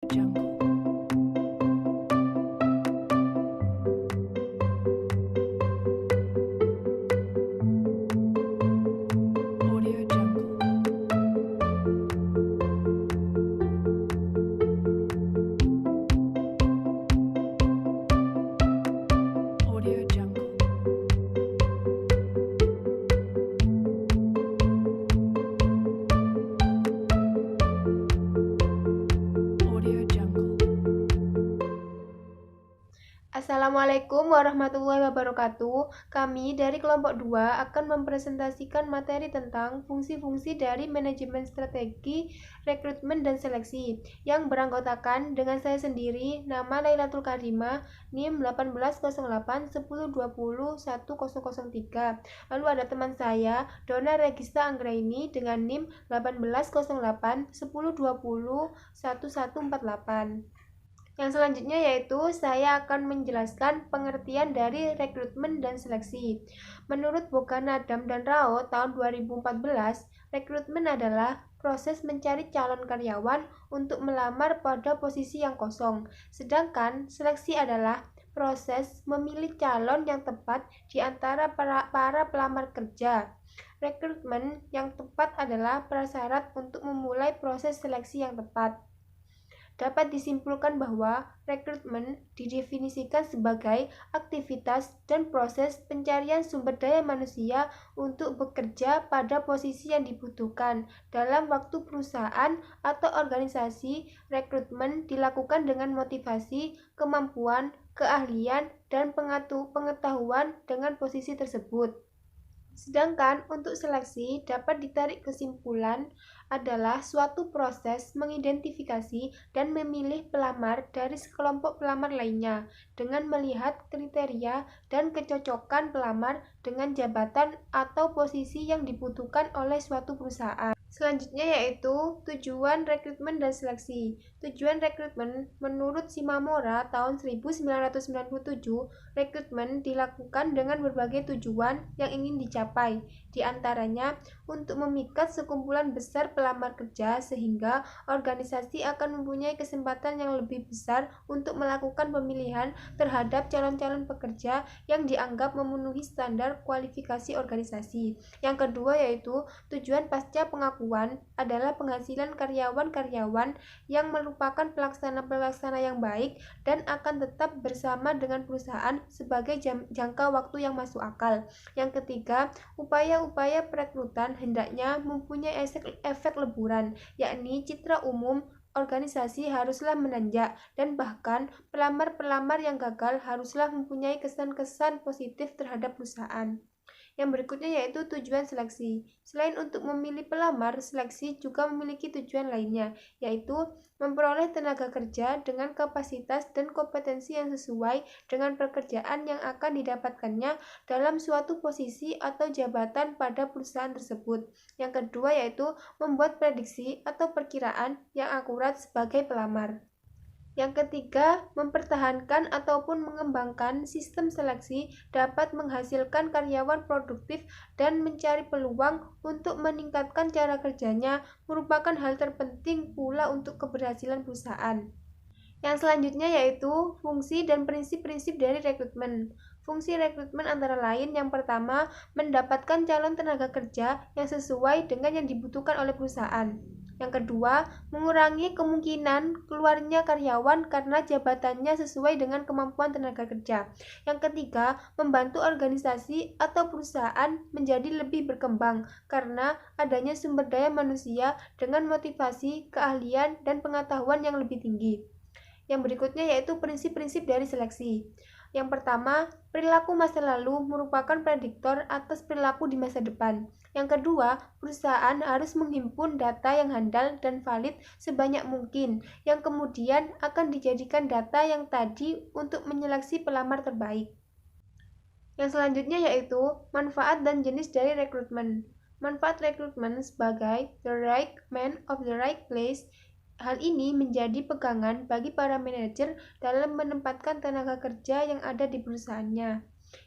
Jungle. Audio Jungle. Audio Jungle. Audio Jungle. Assalamualaikum warahmatullahi wabarakatuh. Kami dari kelompok 2 akan mempresentasikan materi tentang fungsi-fungsi dari manajemen strategi, rekrutmen dan seleksi yang beranggotakan dengan saya sendiri, nama Lailatul Karimah, NIM 180810201003. Lalu ada teman saya, Dona Regista Anggraini dengan NIM 180810201148. Yang selanjutnya yaitu saya akan menjelaskan pengertian dari rekrutmen dan seleksi. Menurut Bogan Adam dan Rao tahun 2014, rekrutmen adalah proses mencari calon karyawan untuk melamar pada posisi yang kosong. Sedangkan seleksi adalah proses memilih calon yang tepat di antara para pelamar kerja. Rekrutmen yang tepat adalah prasyarat untuk memulai proses seleksi yang tepat. Dapat disimpulkan bahwa rekrutmen didefinisikan sebagai aktivitas dan proses pencarian sumber daya manusia untuk bekerja pada posisi yang dibutuhkan dalam waktu perusahaan atau organisasi. Rekrutmen dilakukan dengan motivasi, kemampuan, keahlian, dan pengetahuan dengan posisi tersebut. Sedangkan untuk seleksi dapat ditarik kesimpulan adalah suatu proses mengidentifikasi dan memilih pelamar dari sekelompok pelamar lainnya dengan melihat kriteria dan kecocokan pelamar dengan jabatan atau posisi yang dibutuhkan oleh suatu perusahaan. Selanjutnya yaitu tujuan rekrutmen dan seleksi. Tujuan rekrutmen menurut Shimamura tahun 1997, rekrutmen dilakukan dengan berbagai tujuan yang ingin dicapai. Di antaranya untuk memikat sekumpulan besar pelamar kerja sehingga organisasi akan mempunyai kesempatan yang lebih besar untuk melakukan pemilihan terhadap calon-calon pekerja yang dianggap memenuhi standar kualifikasi organisasi. Yang kedua yaitu tujuan pasca pengakuan adalah penghasilan karyawan-karyawan yang merupakan pelaksana-pelaksana yang baik dan akan tetap bersama dengan perusahaan sebagai jangka waktu yang masuk akal. Yang ketiga, upaya-upaya perekrutan hendaknya mempunyai efek leburan, yakni citra umum organisasi haruslah menanjak dan bahkan pelamar-pelamar yang gagal haruslah mempunyai kesan-kesan positif terhadap perusahaan. Yang berikutnya yaitu tujuan seleksi. Selain untuk memilih pelamar, seleksi juga memiliki tujuan lainnya, yaitu memperoleh tenaga kerja dengan kapasitas dan kompetensi yang sesuai dengan pekerjaan yang akan didapatkannya dalam suatu posisi atau jabatan pada perusahaan tersebut. Yang kedua yaitu membuat prediksi atau perkiraan yang akurat sebagai pelamar. Yang ketiga, mempertahankan ataupun mengembangkan sistem seleksi dapat menghasilkan karyawan produktif dan mencari peluang untuk meningkatkan cara kerjanya merupakan hal terpenting pula untuk keberhasilan perusahaan. Yang selanjutnya yaitu fungsi dan prinsip-prinsip dari rekrutmen. Fungsi rekrutmen antara lain yang pertama, mendapatkan calon tenaga kerja yang sesuai dengan yang dibutuhkan oleh perusahaan. Yang kedua, mengurangi kemungkinan keluarnya karyawan karena jabatannya sesuai dengan kemampuan tenaga kerja. Yang ketiga, membantu organisasi atau perusahaan menjadi lebih berkembang karena adanya sumber daya manusia dengan motivasi, keahlian, dan pengetahuan yang lebih tinggi. Yang berikutnya yaitu prinsip-prinsip dari seleksi. Yang pertama, perilaku masa lalu merupakan prediktor atas perilaku di masa depan. Yang kedua, perusahaan harus menghimpun data yang handal dan valid sebanyak mungkin, yang kemudian akan dijadikan data yang tadi untuk menyeleksi pelamar terbaik. Yang selanjutnya yaitu manfaat dan jenis dari rekrutmen. Manfaat rekrutmen sebagai the right man of the right place. Hal ini menjadi pegangan bagi para manajer dalam menempatkan tenaga kerja yang ada di perusahaannya.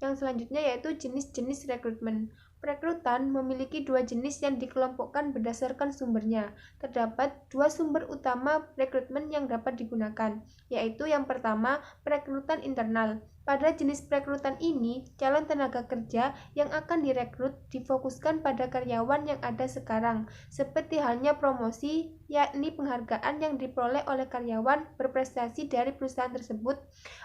Yang selanjutnya yaitu jenis-jenis rekrutmen. Perekrutan memiliki dua jenis yang dikelompokkan berdasarkan sumbernya. Terdapat dua sumber utama rekrutmen yang dapat digunakan, yaitu yang pertama, perekrutan internal. Pada jenis perekrutan ini, calon tenaga kerja yang akan direkrut difokuskan pada karyawan yang ada sekarang, seperti halnya promosi, yakni penghargaan yang diperoleh oleh karyawan berprestasi dari perusahaan tersebut,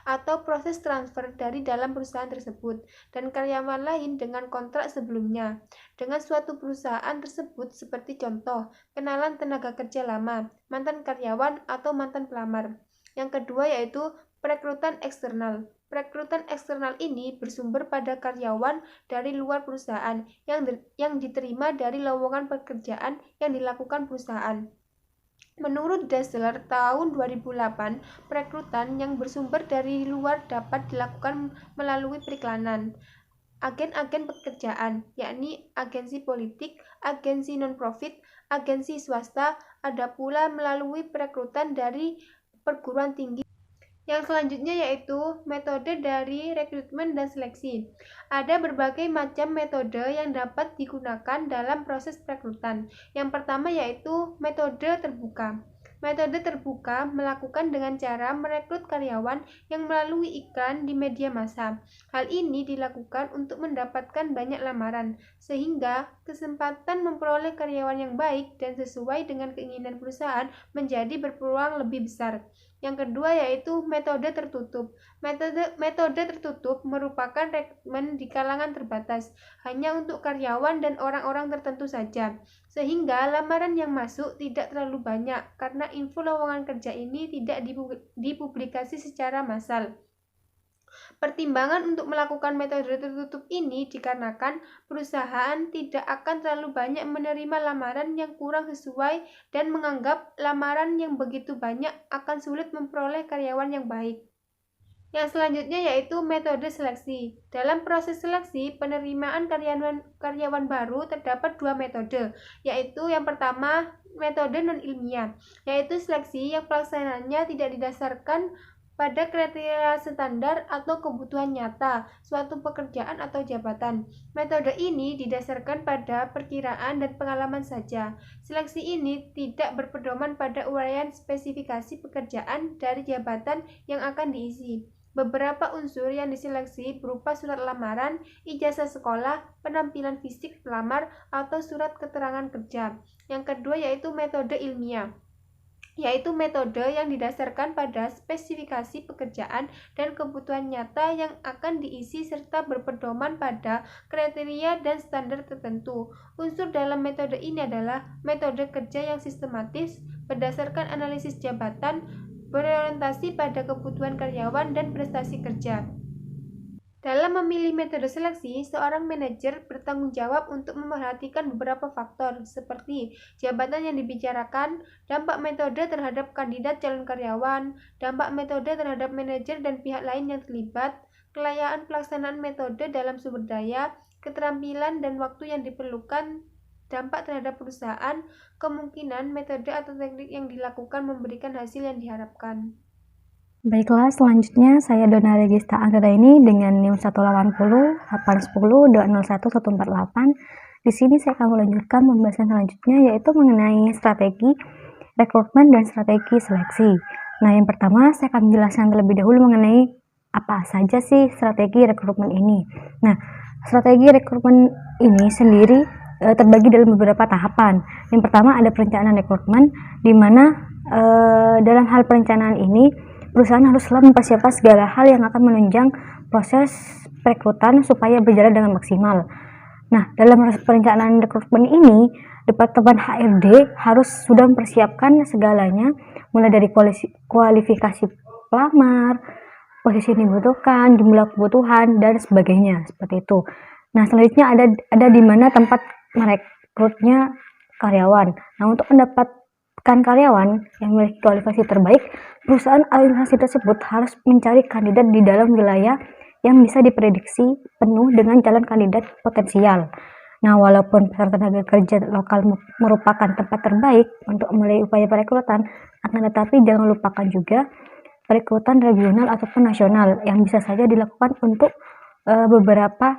atau proses transfer dari dalam perusahaan tersebut, dan karyawan lain dengan kontrak sebelumnya dengan suatu perusahaan tersebut, seperti contoh, kenalan tenaga kerja lama, mantan karyawan, atau mantan pelamar. Yang kedua yaitu perekrutan eksternal. Perekrutan eksternal ini bersumber pada karyawan dari luar perusahaan yang diterima dari lowongan pekerjaan yang dilakukan perusahaan. Menurut Dassler tahun 2008, perekrutan yang bersumber dari luar dapat dilakukan melalui periklanan, agen-agen pekerjaan, yakni agensi politik, agensi non-profit, agensi swasta, ada pula melalui perekrutan dari perguruan tinggi. Yang selanjutnya yaitu metode dari rekrutmen dan seleksi. Ada berbagai macam metode yang dapat digunakan dalam proses perekrutan. Yang pertama yaitu metode terbuka. Metode terbuka melakukan dengan cara merekrut karyawan yang melalui iklan di media massa. Hal ini dilakukan untuk mendapatkan banyak lamaran, sehingga kesempatan memperoleh karyawan yang baik dan sesuai dengan keinginan perusahaan menjadi berpeluang lebih besar. Yang kedua yaitu metode tertutup. Metode tertutup merupakan rekrutmen di kalangan terbatas, hanya untuk karyawan dan orang-orang tertentu saja, sehingga lamaran yang masuk tidak terlalu banyak karena info lowongan kerja ini tidak dipublikasi secara massal. Pertimbangan untuk melakukan metode tertutup ini dikarenakan perusahaan tidak akan terlalu banyak menerima lamaran yang kurang sesuai dan menganggap lamaran yang begitu banyak akan sulit memperoleh karyawan yang baik. Yang selanjutnya yaitu metode seleksi. Dalam proses seleksi penerimaan karyawan baru terdapat dua metode, yaitu yang pertama metode non-ilmiah, yaitu seleksi yang pelaksanaannya tidak didasarkan pada kriteria standar atau kebutuhan nyata suatu pekerjaan atau jabatan. Metode ini didasarkan pada perkiraan dan pengalaman saja. Seleksi ini tidak berpedoman pada uraian spesifikasi pekerjaan dari jabatan yang akan diisi. Beberapa unsur yang diseleksi berupa surat lamaran, ijazah sekolah, penampilan fisik pelamar, atau surat keterangan kerja. Yang kedua yaitu metode ilmiah, yaitu metode yang didasarkan pada spesifikasi pekerjaan dan kebutuhan nyata yang akan diisi serta berpedoman pada kriteria dan standar tertentu. Unsur dalam metode ini adalah metode kerja yang sistematis, berdasarkan analisis jabatan, berorientasi pada kebutuhan karyawan dan prestasi kerja. Dalam memilih metode seleksi, seorang manajer bertanggung jawab untuk memperhatikan beberapa faktor, seperti jabatan yang dibicarakan, dampak metode terhadap kandidat calon karyawan, dampak metode terhadap manajer dan pihak lain yang terlibat, kelayakan pelaksanaan metode dalam sumber daya, keterampilan dan waktu yang diperlukan, dampak terhadap perusahaan, kemungkinan metode atau teknik yang dilakukan memberikan hasil yang diharapkan. Baiklah, selanjutnya saya Dona Regista Anggraini dengan NIM 180 810 201 148. Di sini saya akan melanjutkan pembahasan selanjutnya yaitu mengenai strategi rekrutmen dan strategi seleksi. Nah, yang pertama saya akan menjelaskan terlebih dahulu mengenai apa saja sih strategi rekrutmen ini. Nah, strategi rekrutmen ini sendiri terbagi dalam beberapa tahapan. Yang pertama ada perencanaan rekrutmen, di mana dalam hal perencanaan ini perusahaan harus selalu mempersiapkan segala hal yang akan menunjang proses perekrutan supaya berjalan dengan maksimal. Nah, dalam perencanaan rekrutmen ini, Departemen HRD harus sudah mempersiapkan segalanya, mulai dari kualifikasi pelamar, posisi yang dibutuhkan, jumlah kebutuhan, dan sebagainya, seperti itu. Nah, selanjutnya ada di mana tempat merekrutnya karyawan. Nah, untuk mendapatkan karyawan yang memiliki kualifikasi terbaik, perusahaan organisasi tersebut harus mencari kandidat di dalam wilayah yang bisa diprediksi penuh dengan calon kandidat potensial. Nah, walaupun pasar tenaga kerja lokal merupakan tempat terbaik untuk mulai upaya perekrutan, akan tetapi jangan lupakan juga perekrutan regional ataupun nasional yang bisa saja dilakukan untuk beberapa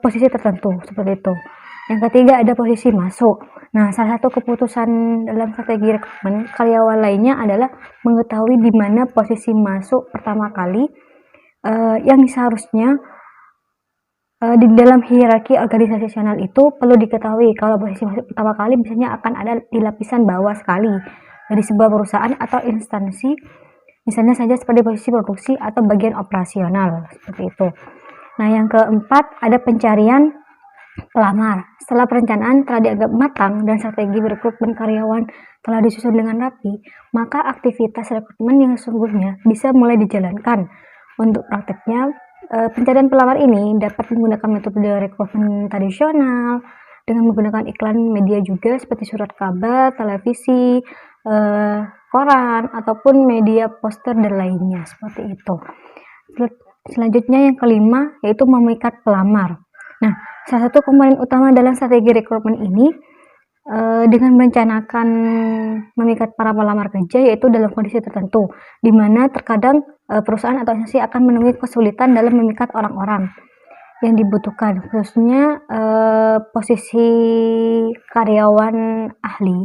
posisi tertentu seperti itu. Yang ketiga ada posisi masuk. Nah, salah satu keputusan dalam strategi rekrutmen karyawan lainnya adalah mengetahui di mana posisi masuk pertama kali yang seharusnya di dalam hierarki organisasional itu perlu diketahui kalau posisi masuk pertama kali biasanya akan ada di lapisan bawah sekali dari sebuah perusahaan atau instansi, misalnya saja seperti posisi produksi atau bagian operasional seperti itu. Nah, yang keempat ada pencarian pelamar. Setelah perencanaan telah dianggap matang dan strategi rekrutmen karyawan telah disusun dengan rapi, maka aktivitas rekrutmen yang sesungguhnya bisa mulai dijalankan. Untuk prakteknya, pencarian pelamar ini dapat menggunakan metode rekrutmen tradisional dengan menggunakan iklan media juga seperti surat kabar, televisi, koran, ataupun media poster dan lainnya seperti itu. Selanjutnya yang kelima yaitu memikat pelamar. Nah, salah satu komponen utama dalam strategi rekrutmen ini dengan merencanakan memikat para pelamar kerja yaitu dalam kondisi tertentu, di mana terkadang perusahaan atau instansi akan menemui kesulitan dalam memikat orang-orang yang dibutuhkan, khususnya posisi karyawan ahli.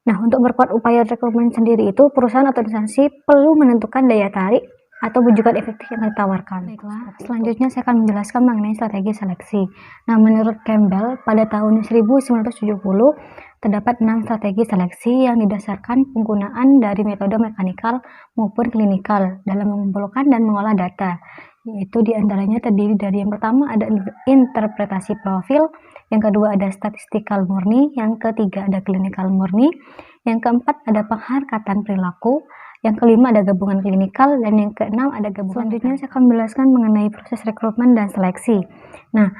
Nah, untuk memperkuat upaya rekrutmen sendiri itu, perusahaan atau instansi perlu menentukan daya tarik atau bujukan efektif yang ditawarkan. Baiklah, selanjutnya saya akan menjelaskan mengenai strategi seleksi. Nah, menurut Campbell, pada tahun 1970 terdapat 6 strategi seleksi yang didasarkan penggunaan dari metode mekanikal maupun klinikal dalam mengumpulkan dan mengolah data. Yaitu diantaranya terdiri dari yang pertama ada interpretasi profil, yang kedua ada statistikal murni, yang ketiga ada klinikal murni, yang keempat ada pengharkatan perilaku, yang kelima ada gabungan klinikal, dan yang keenam ada gabungan. Selanjutnya saya akan menjelaskan mengenai proses rekrutmen dan seleksi. Nah,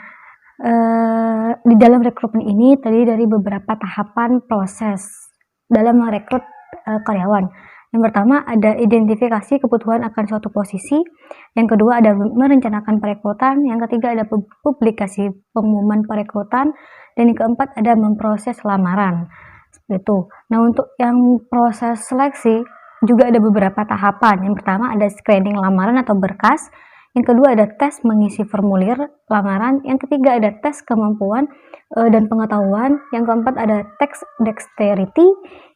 di dalam rekrutmen ini terdiri dari beberapa tahapan proses dalam merekrut karyawan. Yang pertama ada identifikasi kebutuhan akan suatu posisi, yang kedua ada merencanakan perekrutan, yang ketiga ada publikasi pengumuman perekrutan, dan yang keempat ada memproses lamaran. Seperti itu. Nah, untuk yang proses seleksi juga ada beberapa tahapan. Yang pertama ada screening lamaran atau berkas, yang kedua ada tes mengisi formulir lamaran, yang ketiga ada tes kemampuan dan pengetahuan, yang keempat ada tes dexterity,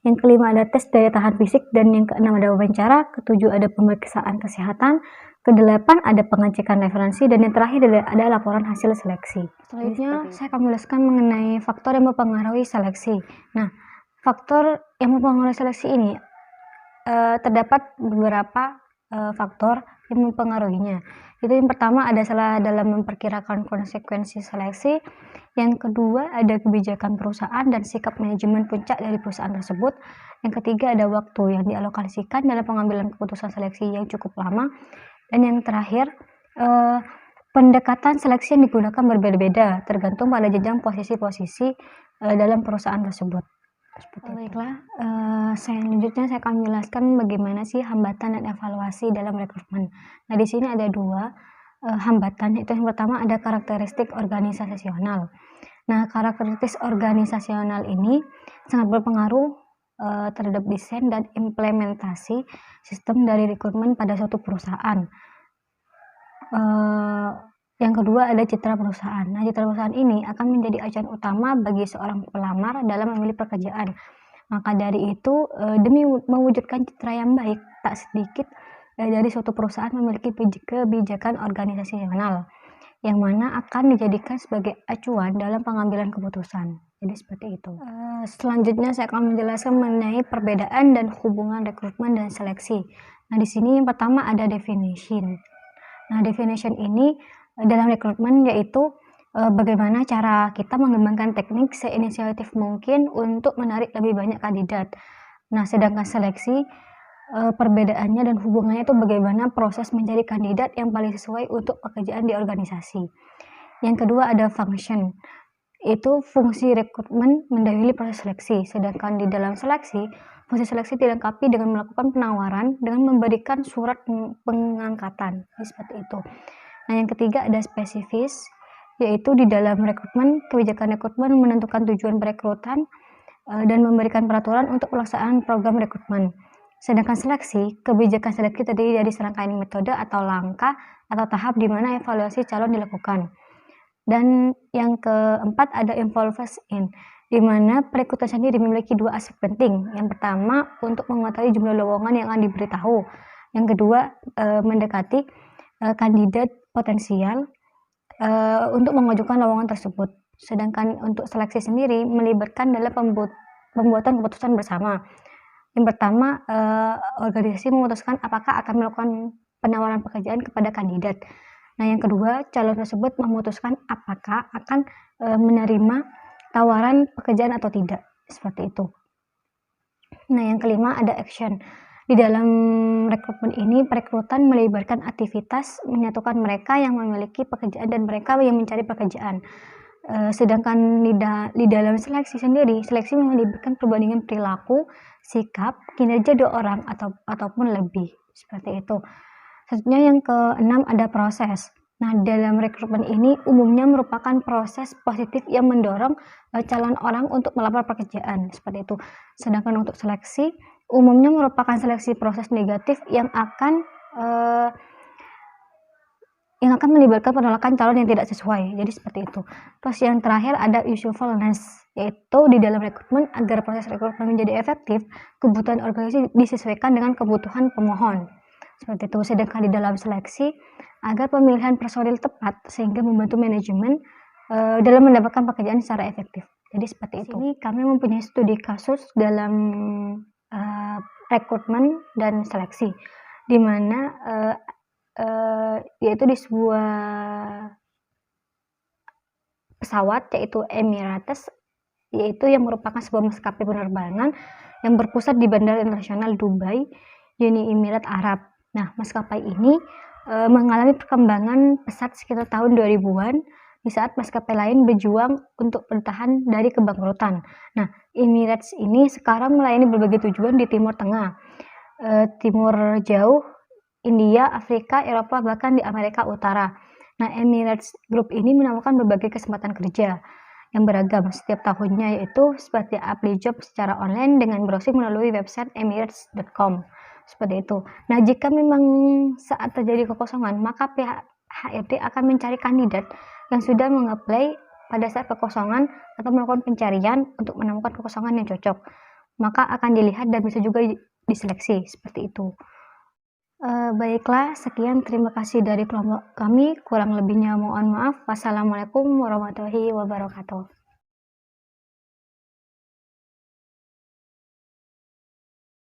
yang kelima ada tes daya tahan fisik, dan yang keenam ada wawancara, ketujuh ada pemeriksaan kesehatan, kedelapan ada pengecekan referensi, dan yang terakhir ada laporan hasil seleksi. Selanjutnya saya akan menjelaskan mengenai faktor yang mempengaruhi seleksi. Nah, faktor yang mempengaruhi seleksi ini terdapat beberapa faktor yang mempengaruhinya. Itu yang pertama ada salah dalam memperkirakan konsekuensi seleksi, yang kedua ada kebijakan perusahaan dan sikap manajemen puncak dari perusahaan tersebut, yang ketiga ada waktu yang dialokasikan dalam pengambilan keputusan seleksi yang cukup lama, dan yang terakhir pendekatan seleksi yang digunakan berbeda-beda tergantung pada jenjang posisi-posisi dalam perusahaan tersebut. Baiklah, selanjutnya saya akan menjelaskan bagaimana sih hambatan dan evaluasi dalam rekrutmen. Nah, di sini ada dua hambatan, yaitu yang pertama ada karakteristik organisasional. Nah, karakteristik organisasional ini sangat berpengaruh terhadap desain dan implementasi sistem dari rekrutmen pada suatu perusahaan. Yang kedua ada citra perusahaan. Nah, citra perusahaan ini akan menjadi acuan utama bagi seorang pelamar dalam memilih pekerjaan. Maka dari itu, demi mewujudkan citra yang baik, tak sedikit dari suatu perusahaan memiliki kebijakan organisasional yang mana akan dijadikan sebagai acuan dalam pengambilan keputusan. Jadi seperti itu. Selanjutnya saya akan menjelaskan mengenai perbedaan dan hubungan rekrutmen dan seleksi. Nah, di sini yang pertama ada definition. Nah, definition ini dalam rekrutmen yaitu bagaimana cara kita mengembangkan teknik seinisiatif mungkin untuk menarik lebih banyak kandidat. Nah, sedangkan seleksi perbedaannya dan hubungannya itu bagaimana proses mencari kandidat yang paling sesuai untuk pekerjaan di organisasi. Yang kedua ada function. Itu fungsi rekrutmen mendahului proses seleksi. Sedangkan di dalam seleksi, fungsi seleksi dilengkapi dengan melakukan penawaran dengan memberikan surat pengangkatan. Seperti itu. Nah, yang ketiga ada spesifis, yaitu di dalam rekrutmen, kebijakan rekrutmen menentukan tujuan perekrutan dan memberikan peraturan untuk pelaksanaan program rekrutmen. Sedangkan seleksi, kebijakan seleksi terdiri dari serangkaian metode atau langkah atau tahap di mana evaluasi calon dilakukan. Dan yang keempat ada involves in, di mana perekrutan sendiri memiliki dua aspek penting. Yang pertama, untuk mengetahui jumlah lowongan yang akan diberitahu. Yang kedua, mendekati kandidat potensial untuk mengajukan lowongan tersebut. Sedangkan untuk seleksi sendiri melibatkan dalam pembuatan keputusan bersama. Yang pertama, organisasi memutuskan apakah akan melakukan penawaran pekerjaan kepada kandidat. Nah, yang kedua, calon tersebut memutuskan apakah akan menerima tawaran pekerjaan atau tidak, seperti itu. Nah, yang kelima ada action. Di dalam rekrutmen ini, perekrutan melibatkan aktivitas menyatukan mereka yang memiliki pekerjaan dan mereka yang mencari pekerjaan. Sedangkan di dalam seleksi sendiri, seleksi melibatkan perbandingan perilaku, sikap, kinerja dua orang ataupun lebih, seperti itu. Selanjutnya yang keenam ada proses. Nah, dalam rekrutmen ini umumnya merupakan proses positif yang mendorong calon orang untuk melamar pekerjaan, seperti itu. Sedangkan untuk seleksi umumnya merupakan seleksi proses negatif yang akan melibatkan penolakan calon yang tidak sesuai. Jadi seperti itu. Terus yang terakhir ada usefulness, yaitu di dalam rekrutmen agar proses rekrutmen menjadi efektif, kebutuhan organisasi disesuaikan dengan kebutuhan pemohon. Seperti itu. Sedangkan di dalam seleksi agar pemilihan personil tepat sehingga membantu manajemen dalam mendapatkan pekerjaan secara efektif. Jadi seperti itu. Ini kami mempunyai studi kasus dalam rekrutmen dan seleksi, di mana yaitu di sebuah pesawat yaitu Emirates, yaitu yang merupakan sebuah maskapai penerbangan yang berpusat di Bandara Internasional Dubai, Uni Emirat Arab. Nah, maskapai ini mengalami perkembangan pesat sekitar tahun 2000-an di saat maskapai lain berjuang untuk bertahan dari kebangkrutan. Nah, Emirates ini sekarang melayani berbagai tujuan di Timur Tengah, Timur Jauh, India, Afrika, Eropa, bahkan di Amerika Utara. Nah, Emirates Group ini menawarkan berbagai kesempatan kerja yang beragam setiap tahunnya, yaitu seperti apply job secara online dengan browsing melalui website emirates.com. Seperti itu. Nah, jika memang saat terjadi kekosongan, maka pihak HRD akan mencari kandidat yang sudah mengapply pada saat kekosongan atau melakukan pencarian untuk menemukan kekosongan yang cocok. Maka akan dilihat dan bisa juga diseleksi, seperti itu. Baiklah, sekian, terima kasih dari kelompok kami. Kurang lebihnya mohon maaf. Wassalamualaikum warahmatullahi wabarakatuh.